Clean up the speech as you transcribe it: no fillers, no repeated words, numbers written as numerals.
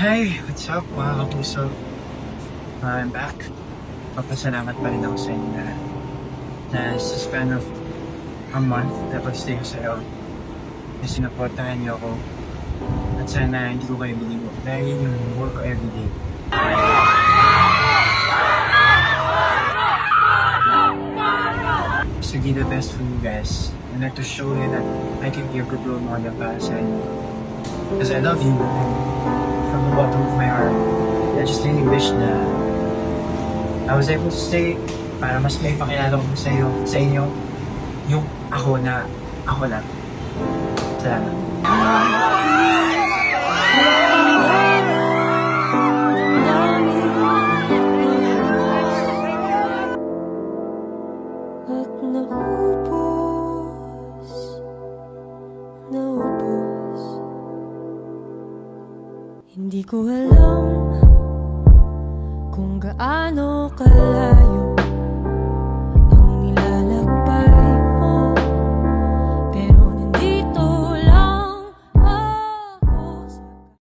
Hi! What's up mga kapuso? I'm back. Papasalamat pa rin ako sa inyo na sa span of a month napag-stay ko sa'yo. Na sinuportahan niyo ako. At sana hindi ko kayo biligo dahil yun yung work ko everyday. To be the best for you guys and to show you that I can be a good role model para sa inyo. Because I love you and from the bottom of my heart. I just really wish na I was able to stay para mas may pakilala ko sa inyo yung ako na ako lang. Salamat. At naubos, hindi ko alam kung gaano kalayo